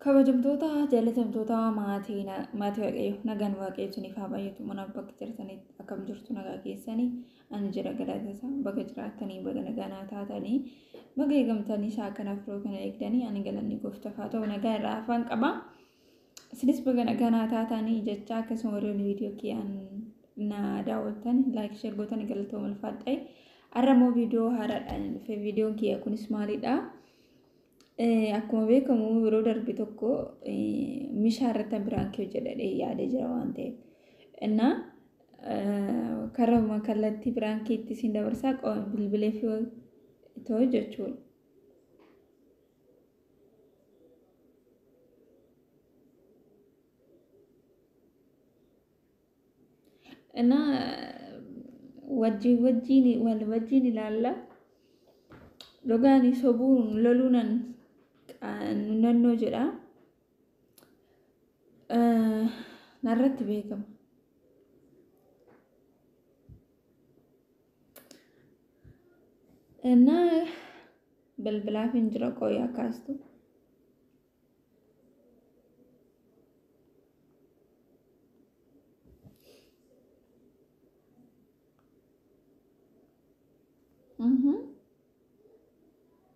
kabajamtoota jaalatamtoota maatii waaqayyo nagaan waaqayyo isiniif haa baay'atu mana bakka jirtanitti akkam jirtu nagaa keessanii ani jira galateessa bakka jiraatanii bakka nagaa taatanii bakka eegamtanii isaa kanaaf roo kana eegdanii ani galanni gooftaaf haa ta'u nagaa irraa afaan qaba isinis bakka nagaa taatanii jecha akkasuma warreen viidiyoo kiyaan na daawwatan laayik sheer gootan galatooma ulfaadhaa arramoo viidiyoo haaraadhaan dhufe viidiyoon kiyya kunis maalidha akkuma beekamu yeroo darbe tokko mishaarrata biraankii jedhadhee yaadee jira waan ta'eef እና karama kallattii biraankiitti isin dabarsaa bilbilee fi ta'u jechuudha እና wajjiin ilaalla logaani sobuun loluunan nannoo jedha narratti beekama እና bilbilaaf hin jira qoyaa kaastu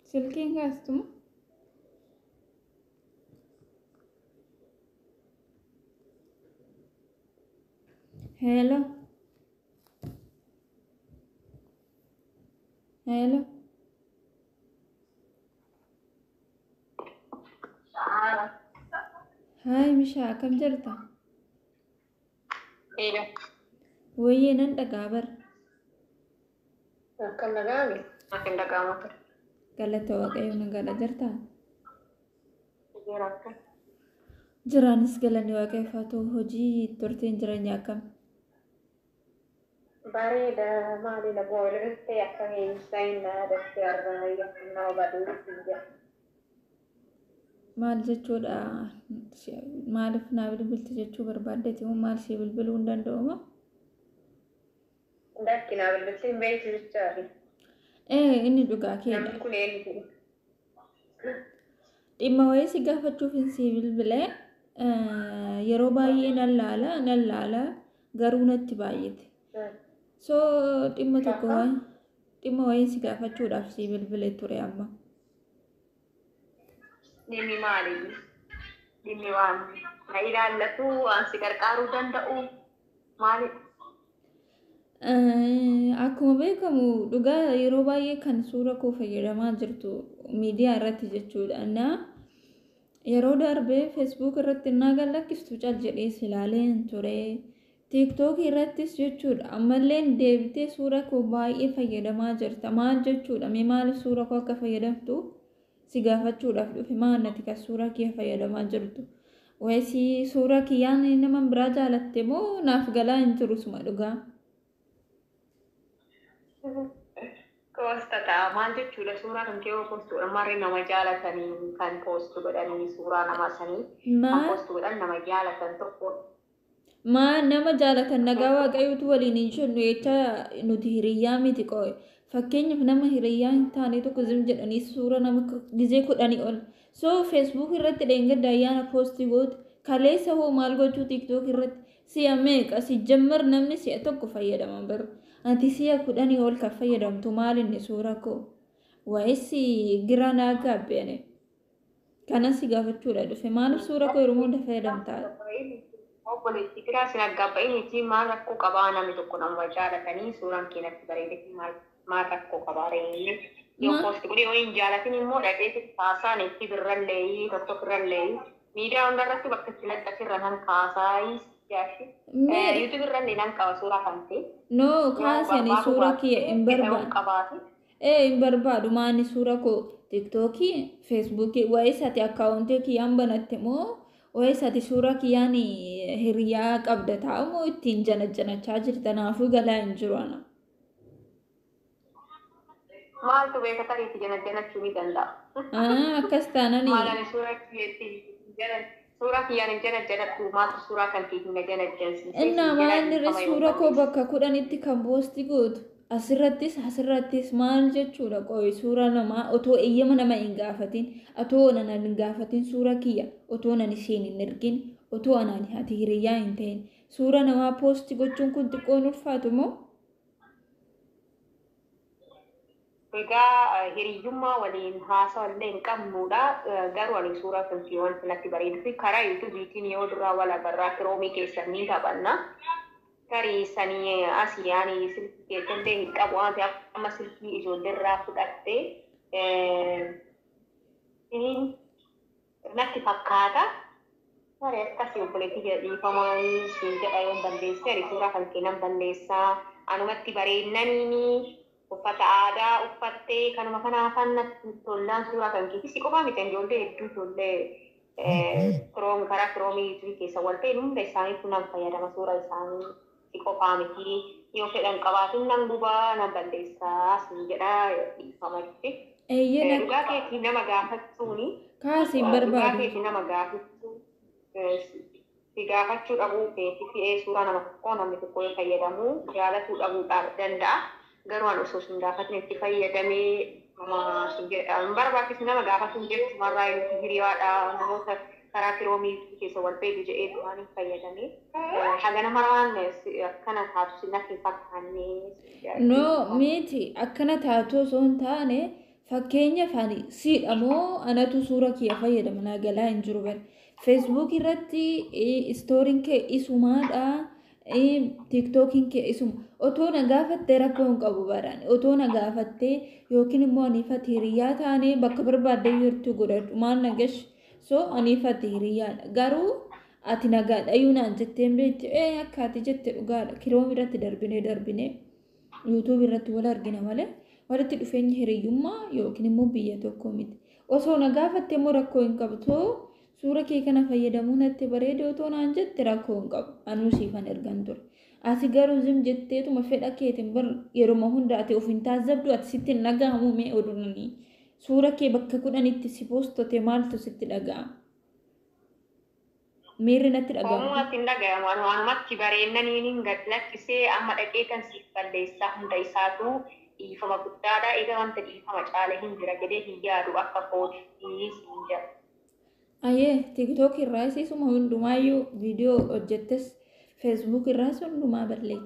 silkiin kaastu hello hello hai misha kam jirta hello wayye nan dhagaabar akkam dhagaame akin dhagaamata galata waaqayyo nagaadha jirta jiraakka jiraanis galanni waaqayyo haa ta'u hojii turtiin jireenya akkam bareeda maalila boolirte akkamii sayna dafte arraa yakkunaa baduutti maal jechuudha maaliif naa bilbilti jechuu barbaaddeeti moo maal si bilbiluu hin danda'uma dakkinaa bilbilti hin beektu jechaati inni dhugaa keenya namni kun eenyu dhimma wayii si gaafachuuf hin si bilbilee yeroo baay'ee nan laala garuu natti baay'ate so dhimma tokko dhimma wayii si gaafachuudhaaf si bilbilee ture amma dhimmi maali dhimmi waan na ilaallatu waan si gargaaruu danda'u maali akkuma beekamu dhugaa yeroo baay'ee kan suura koo fayyadamaa jirtu miidiyaa irratti jechuudha na yeroo darbee feesbuuk irratti naa gallakkistu cal jedhee silaaleen ture tiktok irrattis jechuudha ammallee deebitee suura koo baay'ee fayyadamaa jirta maal jechuudha mee maaliif suura koo akka fayyadamtu si gaafachuudhaaf dhufe maannati kan suura kee fayyadamaa jirtu waysi suura kiyyaan nama biraa jaalatte moo naaf galaa hin turusuma dhugaa Koostata maal jechuudha suuraa kan kee poostuudha marri nama jaalatanii kan poostu godhanii suuraa nama sanii kan poostu godhan nama jaalatan tokko nama jaalatan nagaa waaqayyootu waliin hin jennu jecha nuti hiriyyaa miti qo'e fakkeenyaaf nama hiriyyaa hin taane tokko zim jedhanii suura nama gizee kudhanii ol so feesbuuk irratti dheengadda ayyaana poostii goote kaleessa hoo maal gochuu tiktook irratti si'a meeqa si jammar namni si'a tokko fayyadama bara ati si'a kudhanii ol kan fayyadamtu maal inni suura koo waa'essi gira naa gaabbeene kanas si gaafachuudha dhufe maaliif suura koo yeroo hunda fayyadamtaa obboleetti biraa sin aggaabba'iiniiti maal rakkoo qabaa namni tokko nama jaalatanii suuraan keenatti bareedetti maal rakkoo qabaa reeyyi yoo poosti godhee yoo hin jaalatin immoo dhadheeti kaasaan itti birrallee tokko birrallee miidiyaa hundarratti bakka itti laxxasirra nan kaasaayis jaashi yuutuub irrallee nan qaba suuraa kan ta'e no kaasanii suura kiyya hin barbaadu maani suura koo tiktookii feesbuukii waa'eessati akkaawuntii kiyyaan banatte moo waa'eessati suura kiyyaan hiriyaa qabda taa'u moo ittiin janachaa jirta naafuu galaa hin jiru ana maaltu beekata itti janachuu ni danda'a akkas taananii maalani suura kiyyaan hin janadhu maaltu suuraa kan kee hin janajjansiise innaa maalirra suura koo bakka 10tti kan poosti gootu asirrattis maal jechuudha qoy suuraa namaa otoo eeyyama nama hin gaafatin otoo nan hin gaafatin suuraa kiyya otoo nan isheen hin ergin otoo anaan haati hiriyaa hin ta'in suuraa namaa poosti gochuun kun xiqqoon ulfaatu moo? Egaa hiriyyummaa waliin haasawallee hin qabnudha. Garuu ani suuraa filtii wanti natti bareedu fi karaa yuutuubiitiin yoo duraa wal agarraa kiroomii keessan ni taphanna. Tarii sanii asii ani silkii keessallee hin qabu waan ta'eef amma silkii ijoolleerraa fudhattee natti fakkaata. Tarii akkasii obboleettii dhiifamaa siin jedha yoo balleesse ani suuraa kan kennan balleessaa anumatti bareennaniini. Uffata aadaa uffattee kanuma kanaafan tollaan suuraa kan keessi si qofaa miti ijoollee hedduu ijoollee karaa kiroomii yuutuubii keessa wal ta'e hunda isaaniitu nan fayyadama suuraa isaanii si qofaa miti yoo fedhan qabaatin nan gubaa nan balleessaa siin jedha dhiifama jetti. Dhugaa keetii nama gaafachuuni. Kaasiin barbaadu. Dhugaa keetii nama gaafachuu si gaafachuu dhabuu keetii fi suuraa nama tokkoo namni tokko yoo fayyadamu jaalatuu dhabuu danda'a. Garuu an osoo sun gaafatin itti fayyadamee barbaachisu nama gaafatuun jettu marraa yoo hiriyaadha namoota karaa kiroomii keessa wal beeku jedhee waan hin fayyadamee hagana maraan akkana taatu si natti hin fakkaanne. No miti akkana taatu osoo hin taane fakkeenyaaf ani siidhamoo anatu suura kiyya fayyadama naagalaa hin jiru bari. Facebook irratti istooriin kee isumaadha. TikTokin kee isuma otoo na gaafattee rakkoo hin qabu baraan otoo na gaafattee yookiin immoo aniifati hiriyaa taane bakka barbaadde jirtu godhadhu maal nagash so aniifati hiriyaadha garuu ati nagaadha iyyuu naan jetteen beekti akka ati jette dhugaadha kiroom irratti darbine yuutuub irratti wal argina malee walitti dhufeenya hiriyyummaa yookiin immoo biyya tokko miti osoo na gaafattee immoo rakkoo hin qabdu suura kee kana fayyadamuun natti bareedee otoo naan jette rakkoo hin qabu anuu siifan ergan ture ati garuu zim jetteetuma fedha keetiin bar yeroo hunda ati of hin taasisabdu ati sitti hin dhaga'amu mee oduunanii suura kee bakka 10tti si poostote maaltu sitti dhaga'ama miirri natti dhaga'ama. Hoomuu natti hin dhaga'amu anumatti bareennaniin hin gad lakkisee amma dhaqee kan siif balleessaa hunda isaatu dhiifama guddaadha egaa wanta dhiifama caale hin jira jedhee hin yaadu akka kootii siin jedha. Aye, TikTok irraas isuma hundumaayyuu viidiyoo hojjettes Facebook irraas hundumaa ballee.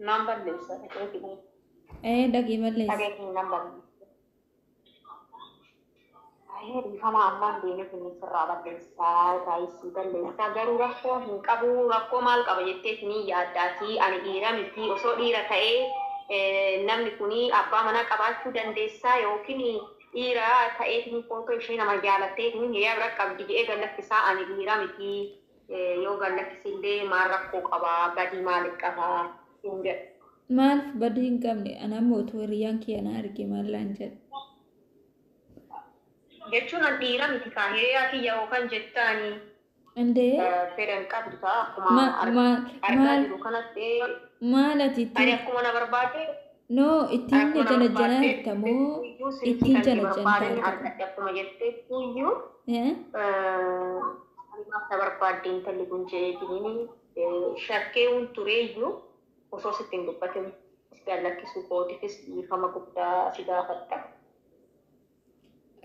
Naan balleessa. Dhagee balleessa. Dhagee naan balleessa. Dhiifama ammaan deemee kunis irraa balleessaa raayisii balleessaa garuu rakkoo hin qabu rakkoo maal qaba jettee ni yaaddaati ani dhiira miti osoo dhiira ta'ee namni kuni abbaa manaa qabaachuu dandeessaa yookiin dhiira ta'eetiin footoo ishee nama jaalatteetiin hiriyaa bira qabdi jedhee gallakkisaa ani dhiira miti yoo gallakkisillee maal rakkoo qabaa badii maaliif qabaa hin jedhu. Maal badii hin qabne anammoo otoo hiriyaan kiyya na arge maallaan jedha. Jechuun an dhiira miti kaan hiriyaa kiyya yookaan jettaanii. Indee. Fedhan qabdu ta'a akkuma argaa jiru kanatti. Maal ati itti. Ani akkuma na barbaade. No, ittiin jana jana hirtamoo ittiin jana jana akkuma jettee tuyyuu na barbaadde intalli kun jedhee shakkeewwan tureeyyuu osoo sitti hin dubbatin gallakkisuu kootifis dhiifama guddaa si gaafatta.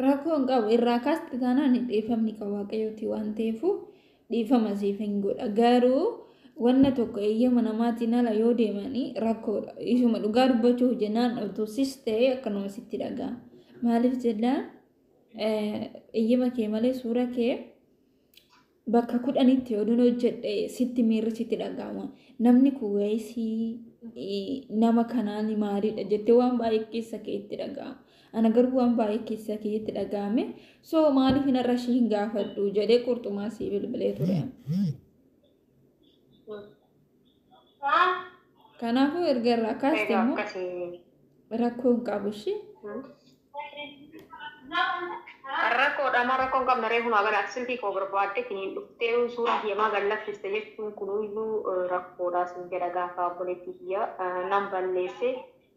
Rakkoo hin qabu irraa kaasti taanaan dhiifamni qabu waaqayyooti waan ta'eefu dhiifama siif hin godha garuu wanna tokko eeyyama namaatiin ala yoo deemanii rakkoodha. Isuma dhugaa dubbachuu jennaan otoosis ta'ee akkanuma sitti dhaga'ama. Maaliif jennaan eeyyama kee malee suura kee bakka 10tti oduun hojjedhe sitti miirri sitti dhaga'ama. Namni kun weesii nama kanaan maaliidha jettee waan baay'ee keessa keetti dhaga'ama. Ana garuu waan baay'ee keessa keetti dhaga'ame so maaliif narra ishee hin gaafadhu jedhee qurxumaa sii bilbilee ture. Kanaafuu erga irraa kaaste immoo rakkoo hin qabu ishee. Rakkoodha amma rakkoo hin qabne reefu naagala silkii koo barbaadde kiniin dhuftee suuraa hiyyamaa gallakkiste jechuun kunuyyuu rakkoodhaa sin jedha gaafa obboleettii hiyya nan balleesse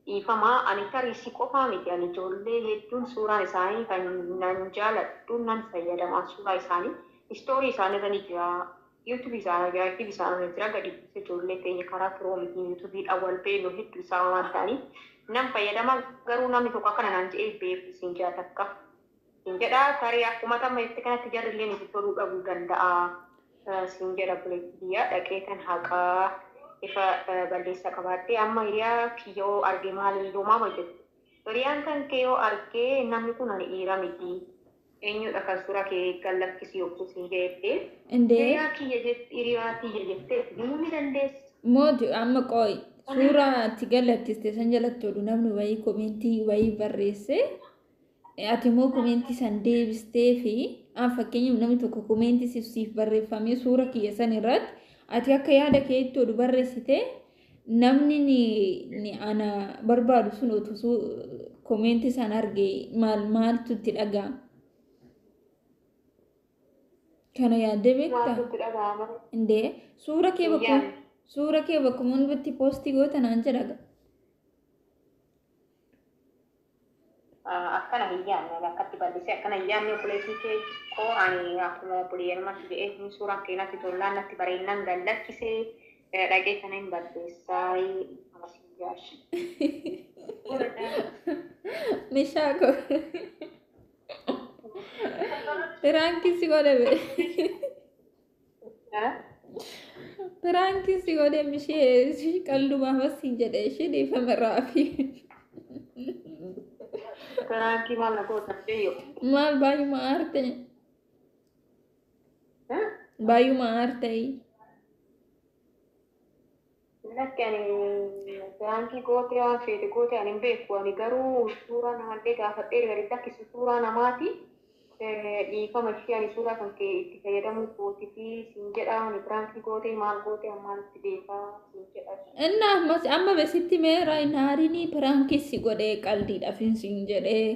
dhiifamaa ani tarii qofaa miti ani ijoollee hedduun suuraan isaanii kan nan jaaladhu nan fayyadamaa suuraa isaanii istoorii isaanii irra ni jira YouTube isaan ajaa'ibti isaan jira gadi ijoollee keenya karaa piroomitiin YouTube awwal beeloo hedduu isaa waan ta'aniif nam fayyadama garuu namni tokko akkana naan jedhee beeku siin jira takka siin jedha tarii akkuma tamma itti kanatti jarrillee nuti toluu dhabuu danda'a siin jedha buleettiyaa dhaqee kan haqaa ifa balleessa qabaatee amma hiriyaa kiyyoo arge maaliin doomaa hojjetu hiriyaan kan keeyoo argee namni kun ani dhiira miti eenyudha kan suura kee gallakkisi yokkuu siin jettee hiriyaa kiyya jettee himuu ni dandeessi. Mooti amma qooyi suuraa ati gallakkiste san jalatti oduu namni wayii komentii wayii barreesse ati immoo komentii san deebistee fi fakkeenyaaf namni tokko komentii siif barreeffamee suura kiyya san irratti ati akka yaada keetti oduu barreessite namni ni ana barbaadu sun utuu komentii san argee maaltu itti dhaga'ama. Kana yaadde beektaa? Indee suura kee bakka hundatti poostii goota naan jedhaga. Akkana hin yaadne akkatti bal'isee akkana hin yaadne obboleettii kee koo ani akkuma obboleeyyanumatti jedhee suuraan kee natti tollaan natti bareennaan gallakkisee dhagee kana hin barreessaa amasiin jaashi. Meeshaa koo. Perankisi godhe Perankisi godhe mishee qallumaa masin jedhe ishee dhiifame raafi. Perankii maal na goota deeyyo. Maal baay'uma aarte. Baay'uma aarte. Lakkani perankii goote waan feete goote ani hin beeku ani garuu suuraa namallee gaafadhee gadi lakkisu suuraa namaati. Dhiifama ishee ani suuraa kan kee itti fayyadamuu kooti fi siin jedha ani pirankii goote maal goote ammaan itti beekaa siin jedha. Inna amma besitti meera naarini pirankii si godhee qaldiidhaaf siin jedhee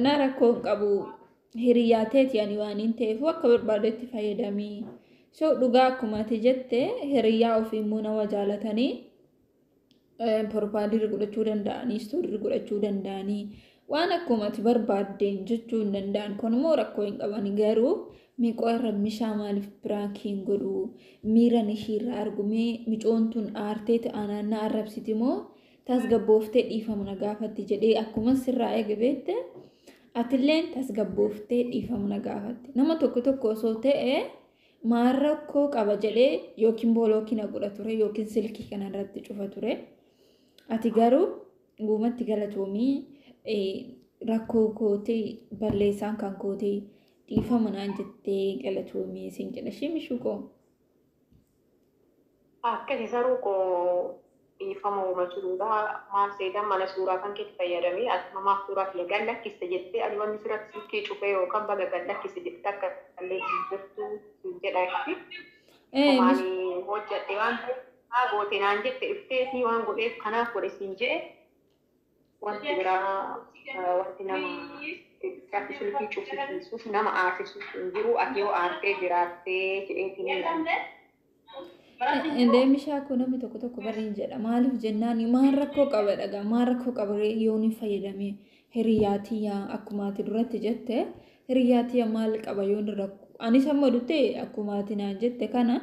na rakkoo qabu hiriyaateeti ani waan hin ta'eef akka barbaadetti fayyadamii. So dhugaa akkuma ati jette hiriyaa ofii immoo nama jaalatanii profaayilii godhachuu danda'anii istoorii godhachuu danda'anii. Waan akkuma ati barbaaddeen jechuu hin danda'an kunimmoo rakkoo hin qaban garuu miqoo irra mishaa maaliif piraankiin godhu miiran ishiirra argumee micoontuun aartee ta'an arrabsiti moo tasgabbooftee dhiifamna gaafatti jedhee akkuma sirraa eegabeette atilleen tasgabbooftee dhiifamna gaafatti nama tokko osoo ta'e maal rakkoo qaba jedhee yookiin boolookina godha ture yookiin silkii kanarratti cufa ture ati garuu guumatti galatoomii rakkoo kootee balleessaan kan kootee dhiifama naan jettee galatoomii siin jedha shimishuu koo. Akkasi saruu koo dhiifama uumachuudha maal seetan mana suuraa kan keetti fayyadamee ati namaaf suuraa kiyya gallakkiste jettee ani wanni sirratti silkii cufee yookaan baga gallakkiste jettee akka illee hin jirtu siin jedha itti. Maali hojjadhe waan ta'eef goote naan jette ifteetii waan godheef kanaaf godhe siin jedhe. Wanti biraa wanti nama akka silkii cufisiisuuf nama aasisuuf hin jiru ati yoo aartee jiraattee jedheetiin hin danda'e. Indee mishaa kun namni tokko barreen jedha maaliif jennaan maal rakkoo qaba dhagaa maal rakkoo qaba yoo ni fayyadame hiriyaatiyaa akkuma ati duratti jette hiriyaatiyaa maal qaba yoo ni rakkoo anis amma dutte akkuma ati naan jette kana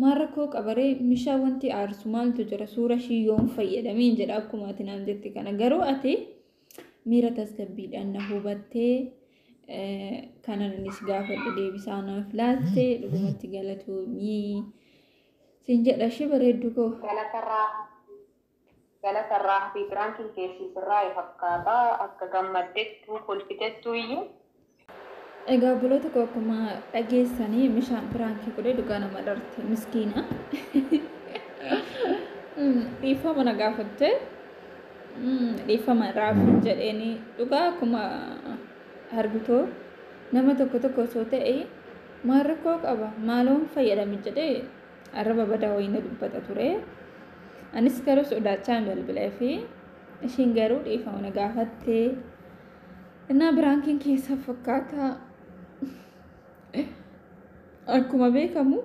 maal rakkoo qabaree mishaa wanti aarsu maaltu jira suura ishii yoon fayyadameen jedha akkuma ati naan jette kana garuu ati miira tasgabbiidhaan na hubattee kanan anis gaafadhe deebisaa naaf laattee dhugumatti galatoomii siin jedha ishee bareeddu koo. Galatarraa fi piraankiin keessisirraa fakkaata akka gammaddeettu kolfitettu iyyuu. Egaa buloota koo akkuma dhageessanii mishaan piraankii godhee dhugaa nama dharte miskiina. Dhiifama na gaafatte dhiifama raafii jedheeni dhugaa akkuma argitoo nama tokko osoo ta'e maal rakkoo qaba maaloon fayyadame jedhee arraba badaa wayina dubbata ture. Anis garuu sodaachaan bilbilee fi ishiin garuu dhiifama na gaafattee innaa piraankiin keessa fakkaata. Akkuma beekamu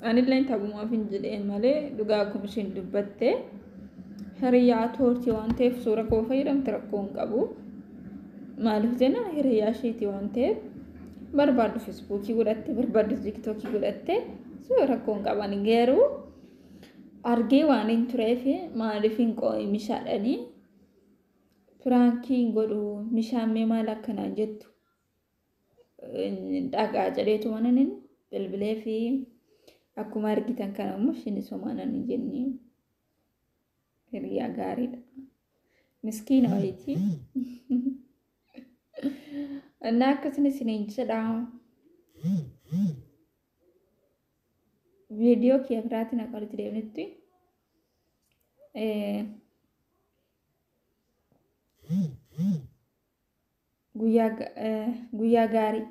anillee tabumaaf hin jedheen malee dhugaa akkuma isheen dubbatte hiriyaa toortii waan ta'eef suura koo fayyadamte rakkoo hin qabu. Maaliif jennaan hiriyaa isheeti waan ta'eef barbaadu feesbuukii godhatte barbaadu tiiktookii godhatte soo rakkoon qaban garuu argee waan hin tureef maaliif hin qooyi mishaadhanii Frankiin godhu mishaamee maal akkanaan jettu dhagaa jedheetu manan bilbilee fi akkuma argitan kana immoo isheen somaanan hin jennee hiriyaa gaariidha. Miskiina wayitii. እና akkasuma isiniin jedha viidiyoo kee biraatiin akka walitti deemnutti guyyaa gaarii